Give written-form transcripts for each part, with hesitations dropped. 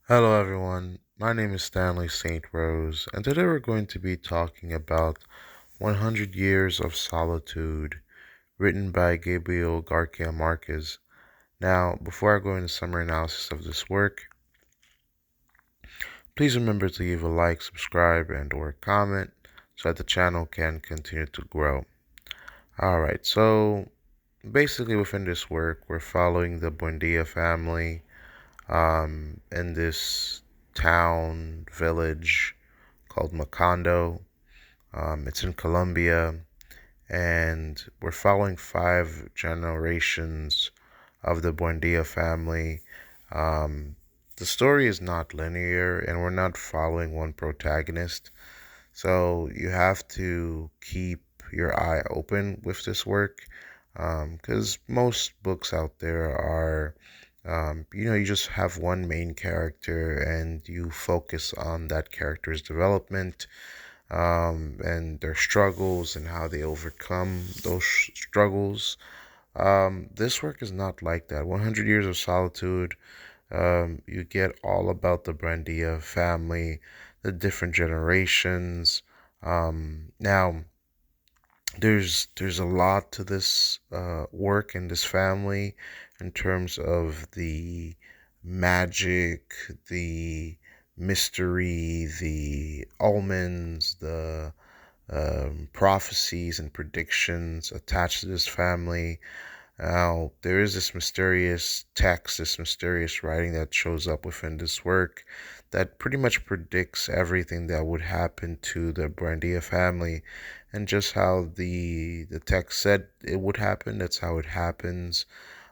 Hello, everyone. My name is Stanley St. Rose, and today we're going to be talking about 100 Years of Solitude, written by Gabriel García Márquez. Now, before I go into summary analysis of this work, please remember to leave a like, subscribe, and/or comment so that the channel can continue to grow. Alright, so basically within this work, we're following the Buendia family in this town, village called Macondo. It's in Colombia, and we're following five generations of the Buendia family. Um, the story is not linear, and we're not following one protagonist, so you have to keep your eye open with this work, because most books out there are, you just have one main character and you focus on that character's development, and their struggles and how they overcome those struggles. This work is not like that. 100 Years of Solitude, you get all about the Brandia family, the different generations. Now, there's a lot to this work and this family in terms of the magic, the mystery, the omens, the prophecies and predictions attached to this family. Now, there is this mysterious text, this mysterious writing that shows up within this work that pretty much predicts everything that would happen to the Brandia family, and just how the text said it would happen, that's how it happens.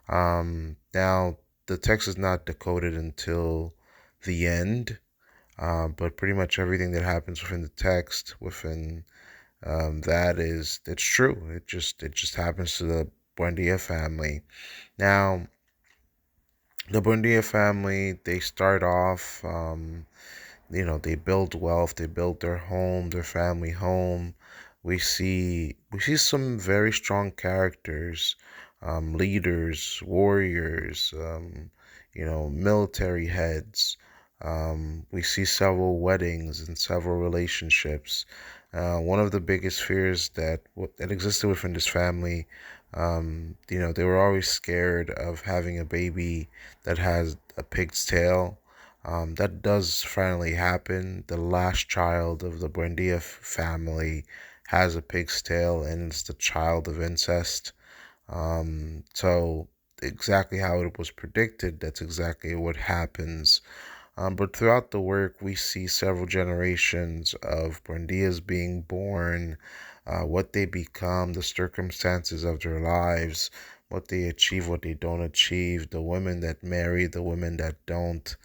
Now, the text is not decoded until the end, but pretty much everything that happens within the text, within that is it's true. It just happens to the Buendia family. Now, the Buendia family, they start off, they build wealth, they build their home, their family home. We see some very strong characters, leaders, warriors, military heads. We see several weddings and several relationships. One of the biggest fears that existed within this family, they were always scared of having a baby that has a pig's tail. That does finally happen. The last child of the Buendia family has a pig's tail, and it's the child of incest. So exactly how it was predicted, that's exactly what happens. But throughout the work, we see several generations of Buendias being born, what they become, the circumstances of their lives, what they achieve, what they don't achieve, the women that marry, the women that don't,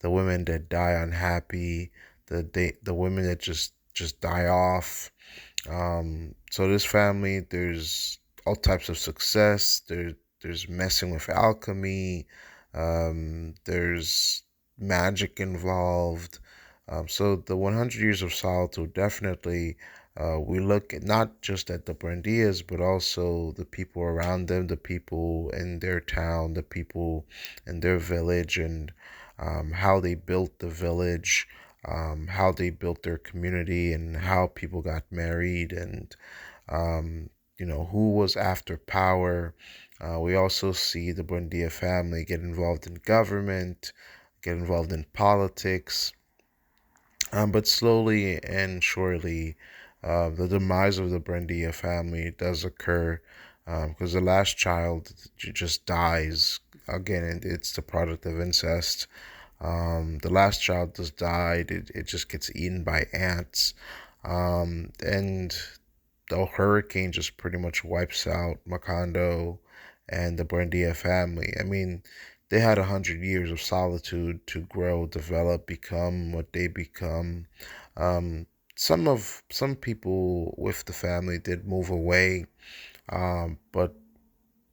the women that die unhappy, the women that just die off. So this family, there's all types of success. There's messing with alchemy. There's magic involved. So the 100 Years of Solitude definitely, we look at not just at the Brandias, but also the people around them, the people in their town, the people in their village, and how they built the village, how they built their community, and how people got married, and who was after power. We also see the Buendia family get involved in government, get involved in politics, but slowly and surely, the demise of the Buendia family does occur, because the last child just dies. Again, it's the product of incest. The last child just died. It just gets eaten by ants. And the hurricane just pretty much wipes out Macondo and the Buendia family. I mean, they had 100 years of solitude to grow, develop, become what they become. Um, some people with the family did move away, but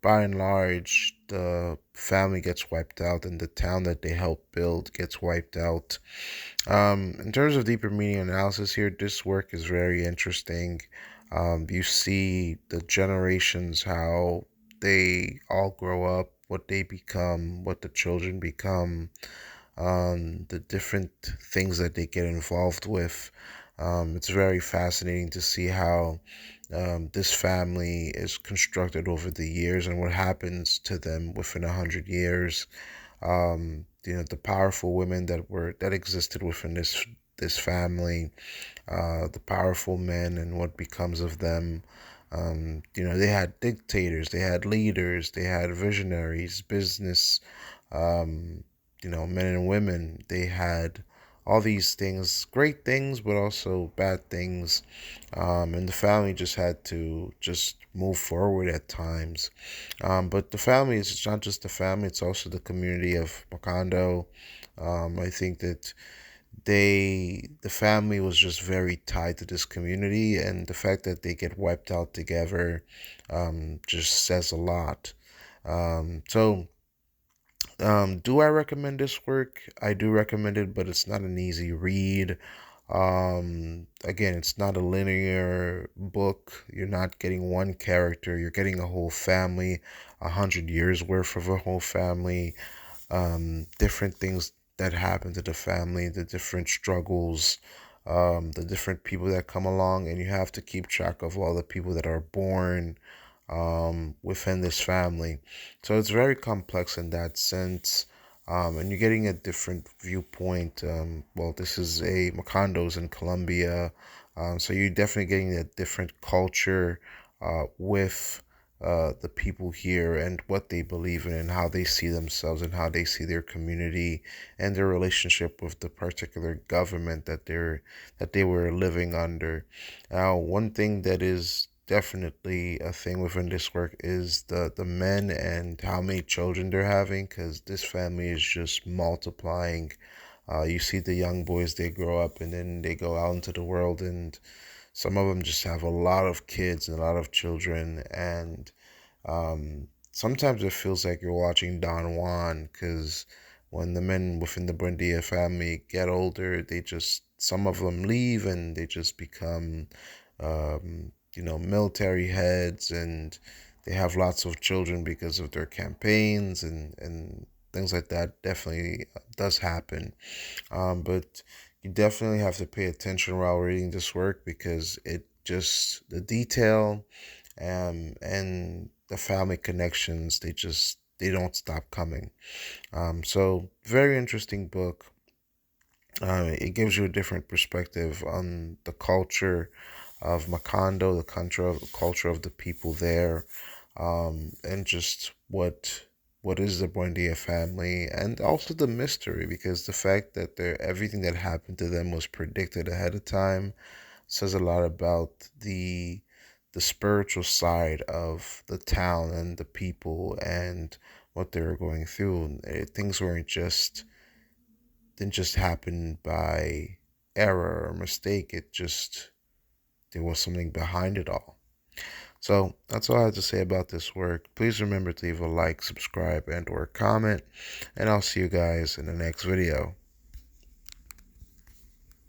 by and large, the family gets wiped out, and the town that they helped build gets wiped out. In terms of deeper meaning analysis here, this work is very interesting. You see the generations, how they all grow up, what they become, what the children become. the different things that they get involved with. It's very fascinating to see how this family is constructed over the years and what happens to them within 100 years. The powerful women that existed within this family, the powerful men and what becomes of them. They had dictators, they had leaders, they had visionaries, business, um, men and women. They had all these things, great things, but also bad things. And the family just had to just move forward at times. But the family is, it's not just the family, it's also the community of Macondo. I think that the family was just very tied to this community, and the fact that they get wiped out together just says a lot. Do I recommend this work? I do recommend it, but it's not an easy read. Again, it's not a linear book. You're not getting one character, you're getting a whole family, 100 years worth of a whole family, different things that happen to the family, the different struggles, the different people that come along, and you have to keep track of all the people that are born within this family. So it's very complex in that sense. And you're getting a different viewpoint. Well, this is a Macondo's in Colombia, so you're definitely getting a different culture with the people here and what they believe in and how they see themselves and how they see their community and their relationship with the particular government that they were living under. Now, one thing that is definitely a thing within this work is the men and how many children they're having, because this family is just multiplying. You see the young boys, they grow up and then they go out into the world, and some of them just have a lot of kids and a lot of children. And sometimes it feels like you're watching Don Juan, because when the men within the Buendia family get older, some of them leave and they just become, military heads, and they have lots of children because of their campaigns and things like that. Definitely does happen. But you definitely have to pay attention while reading this work, because the detail and the family connections, they don't stop coming. So very interesting book. It gives you a different perspective on the culture of Macondo, culture of the people there, and just what is the Buendia family, and also the mystery, because the fact that everything that happened to them was predicted ahead of time says a lot about the spiritual side of the town and the people and what they were going through. Things didn't just happen by error or mistake. There was something behind it all. So that's all I have to say about this work. Please remember to leave a like, subscribe, and or comment, and I'll see you guys in the next video.